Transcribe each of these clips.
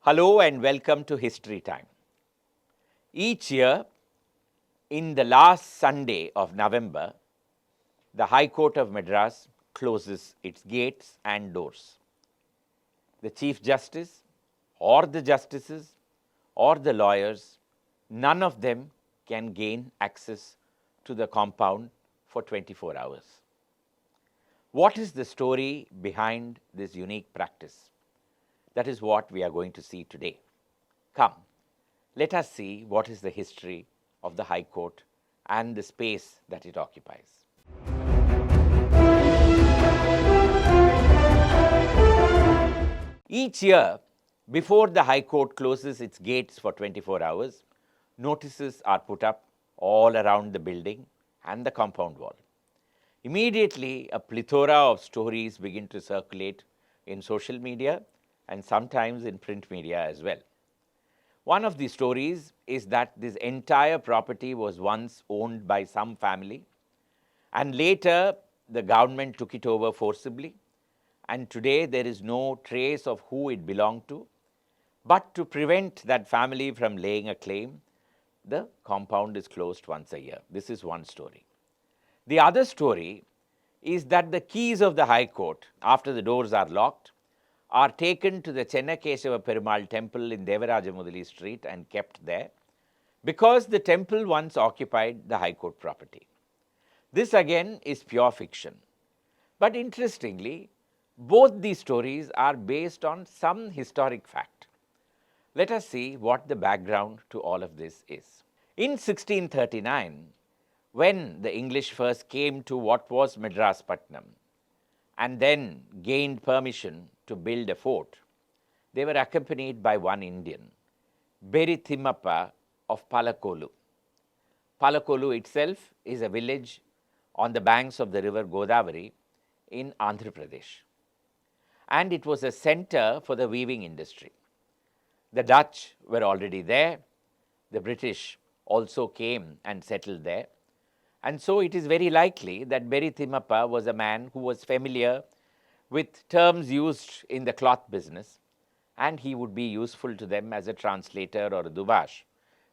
Hello and welcome to History Time. Each year, in the last Sunday of November, the High Court of Madras closes its gates and doors. The Chief Justice, or the justices, or the lawyers, none of them can gain access to the compound for 24 hours. What is the story behind this unique practice? That is what we are going to see today. Come, let us see what is the history of the High Court and the space that it occupies. Each year, before the High Court closes its gates for 24 hours, notices are put up all around the building and the compound wall. Immediately, a plethora of stories begin to circulate in social media and sometimes in print media as well. One of the stories is that this entire property was once owned by some family, and later the government took it over forcibly, and today there is no trace of who it belonged to. But to prevent that family from laying a claim, the compound is closed once a year. This is one story. The other story is that the keys of the High Court, after the doors are locked, are taken to the Chennakeshava Perumal temple in Devarajamudali Street and kept there because the temple once occupied the High Court property. This again is pure fiction. But interestingly, both these stories are based on some historic fact. Let us see what the background to all of this is. In 1639, when the English first came to what was Madras Patnam and then gained permission to build a fort, they were accompanied by one Indian, Beri Thimmappa of Palakolu. Palakolu itself is a village on the banks of the river Godavari in Andhra Pradesh, and it was a center for the weaving industry. The Dutch were already there, the British also came and settled there, and so it is very likely that Beri Thimmappa was a man who was familiar with terms used in the cloth business, and he would be useful to them as a translator or a dubash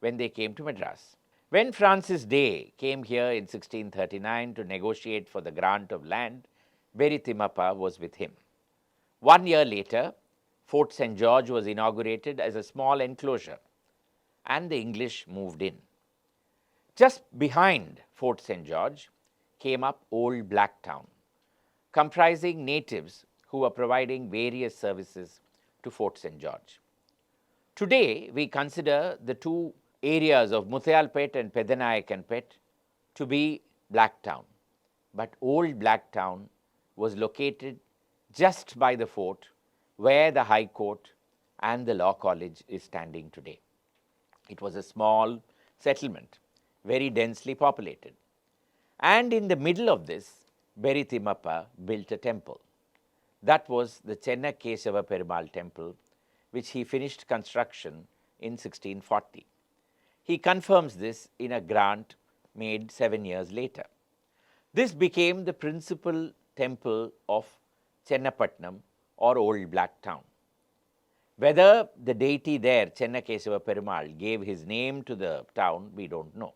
when they came to Madras. When Francis Day came here in 1639 to negotiate for the grant of land, Beri Thimmappa was with him. 1 year later, Fort St. George was inaugurated as a small enclosure, and the English moved in. Just behind Fort St. George came up Old Black Town, comprising natives who were providing various services to Fort St. George. Today, we consider the two areas of Muthayalpet and Pedanayakanpet to be Black Town, but Old Black Town was located just by the fort where the High Court and the Law College is standing today. It was a small settlement, very densely populated. And in the middle of this, Beri Thimmappa built a temple. That was the Chennakeshava Perumal temple, which he finished construction in 1640. He confirms this in a grant made 7 years later. This became the principal temple of Chennapatnam or Old Black Town. Whether the deity there, Chennakeshava Perumal, gave his name to the town, we don't know.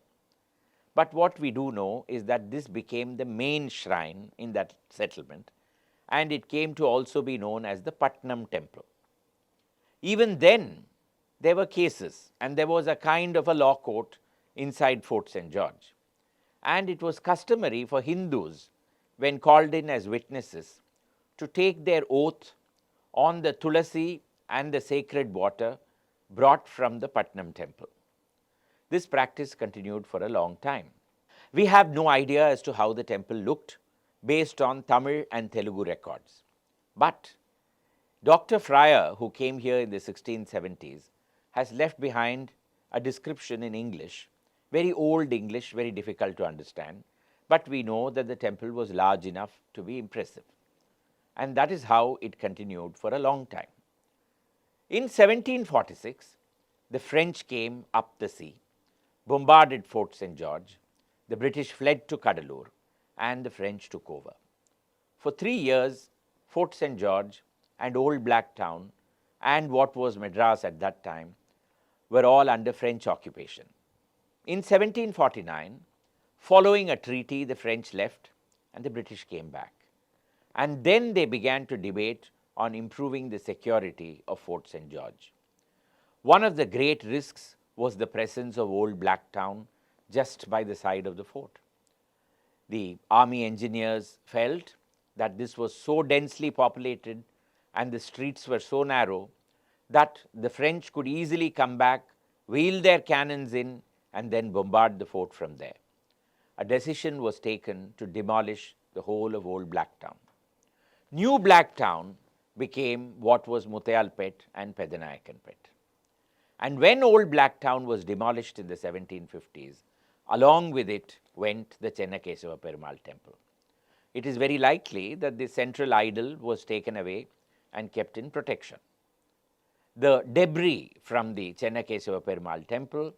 But what we do know is that this became the main shrine in that settlement, and it came to also be known as the Patnam Temple. Even then, there were cases, and there was a kind of a law court inside Fort St. George. And it was customary for Hindus, when called in as witnesses, to take their oath on the tulasi and the sacred water brought from the Patnam temple. This practice continued for a long time. We have no idea as to how the temple looked based on Tamil and Telugu records. But Dr. Fryer, who came here in the 1670s, has left behind a description in English, very old English, very difficult to understand, but we know that the temple was large enough to be impressive. And that is how it continued for a long time. In 1746, the French came up the sea, bombarded Fort St. George, the British fled to Kadalur, and the French took over. For 3 years, Fort St. George and Old Black Town and what was Madras at that time were all under French occupation. In 1749, following a treaty, the French left and the British came back. And then they began to debate on improving the security of Fort St. George. One of the great risks was the presence of Old Black Town just by the side of the fort. The army engineers felt that this was so densely populated and the streets were so narrow that the French could easily come back, wheel their cannons in, and then bombard the fort from there. A decision was taken to demolish the whole of Old Blacktown. New Blacktown became what was Mutayalpet and Pedanayakanpet. And when Old Blacktown was demolished in the 1750s, along with it went the Chennakesava Perumal temple. It is very likely that the central idol was taken away and kept in protection. The debris from the Chennakesava Perumal temple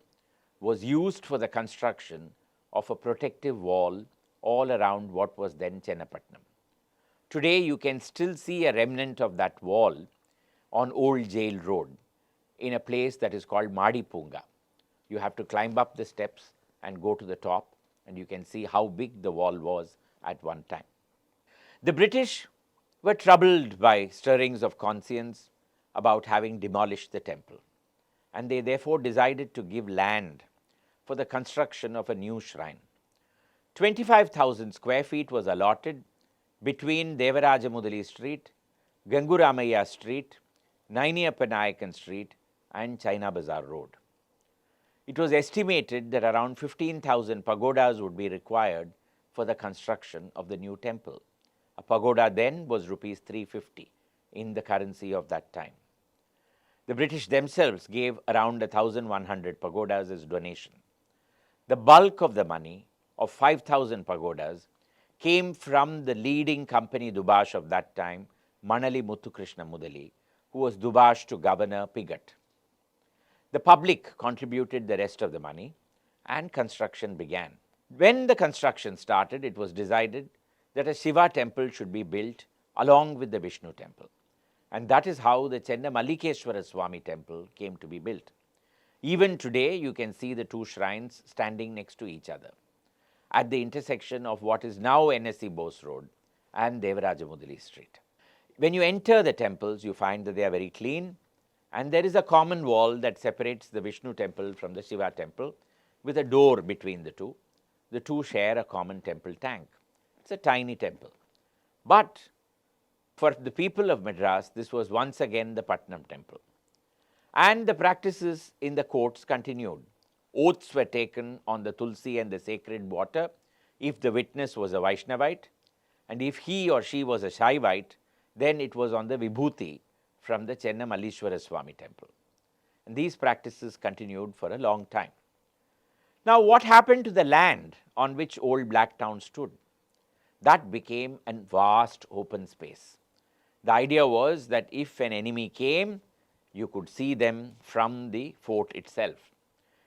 was used for the construction of a protective wall all around what was then Chennapatnam. Today you can still see a remnant of that wall on Old Jail Road in a place that is called Madipunga. You have to climb up the steps and go to the top, and you can see how big the wall was at one time. The British were troubled by stirrings of conscience about having demolished the temple, and they therefore decided to give land for the construction of a new shrine. 25,000 square feet was allotted between Devaraja Mudali Street, Ganguramaya Street, Nainiyappa Nayakan Street, and China Bazaar Road. It was estimated that around 15,000 pagodas would be required for the construction of the new temple. A pagoda then was rupees 350 in the currency of that time. The British themselves gave around 1,100 pagodas as donation. The bulk of the money of 5,000 pagodas came from the leading company Dubash of that time, Manali Muthukrishna Mudali, who was Dubash to Governor Pigot. The public contributed the rest of the money and construction began. When the construction started, it was decided that a Shiva temple should be built along with the Vishnu temple. And that is how the Chenna Mallikeshwara Swami temple came to be built. Even today, you can see the two shrines standing next to each other at the intersection of what is now NSC Bose Road and Devaraja Mudali Street. When you enter the temples, you find that they are very clean, and there is a common wall that separates the Vishnu temple from the Shiva temple with a door between the two. The two share a common temple tank. It's a tiny temple. But for the people of Madras, this was once again the Patnam temple. And the practices in the courts continued. Oaths were taken on the Tulsi and the sacred water if the witness was a Vaishnavite, and if he or she was a Shaivite, then it was on the Vibhuti from the Chenna Mallishwara Swami temple. And these practices continued for a long time. Now, what happened to the land on which Old Blacktown stood? That became a vast open space. The idea was that if an enemy came, you could see them from the fort itself.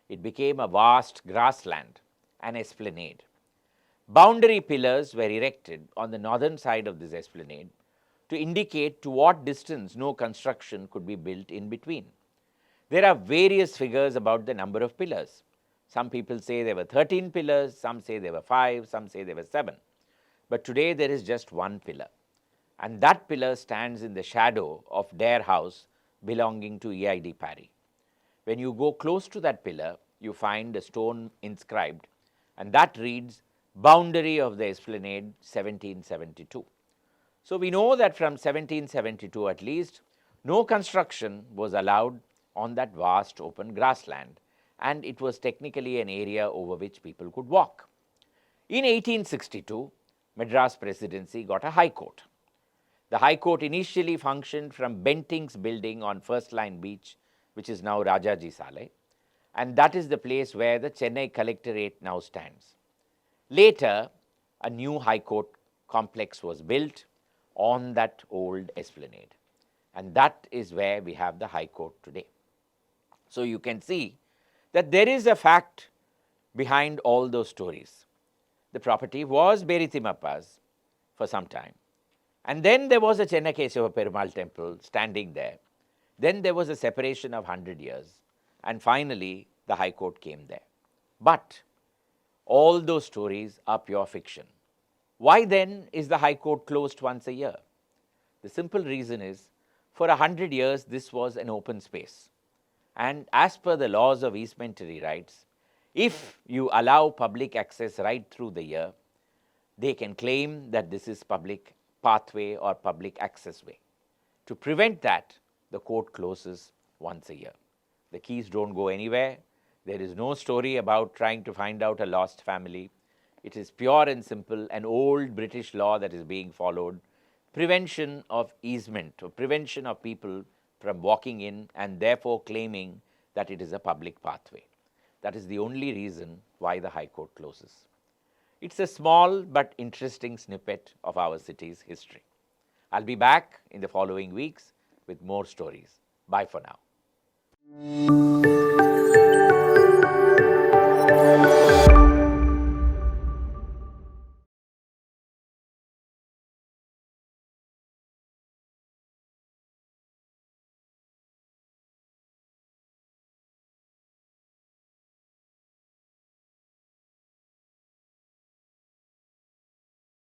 It became a vast grassland, an esplanade. Boundary pillars were erected on the northern side of this esplanade to indicate to what distance no construction could be built in between. There are various figures about the number of pillars. Some people say there were 13 pillars, some say there were 5, some say there were 7. But today there is just one pillar, and that pillar stands in the shadow of Dare House belonging to EID Parry. When you go close to that pillar, you find a stone inscribed, and that reads, Boundary of the Esplanade 1772. So we know that from 1772 at least, no construction was allowed on that vast open grassland, and it was technically an area over which people could walk. In 1862, Madras Presidency got a High Court. The High Court initially functioned from Benting's building on First Line Beach, which is now Rajaji Saleh, and that is the place where the Chennai Collectorate now stands. Later, a new High Court complex was built on that old esplanade, and that is where we have the High Court today. So you can see that there is a fact behind all those stories. The property was Berithimappa's for some time, and then there was a Chennakesava Perumal temple standing there, Then there was a separation of 100 years, and finally the High Court came there. But all those stories are pure fiction. Why then is the High Court closed once a year? The simple reason is, for 100 years this was an open space. And as per the laws of easementary rights, if you allow public access right through the year, they can claim that this is public pathway or public access way. To prevent that, the court closes once a year. The keys don't go anywhere. There is no story about trying to find out a lost family. It is pure and simple an old British law that is being followed. Prevention of easement, or prevention of people from walking in and therefore claiming that it is a public pathway. That is the only reason why the High Court closes. It's a small but interesting snippet of our city's history. I'll be back in the following weeks with more stories. Bye for now.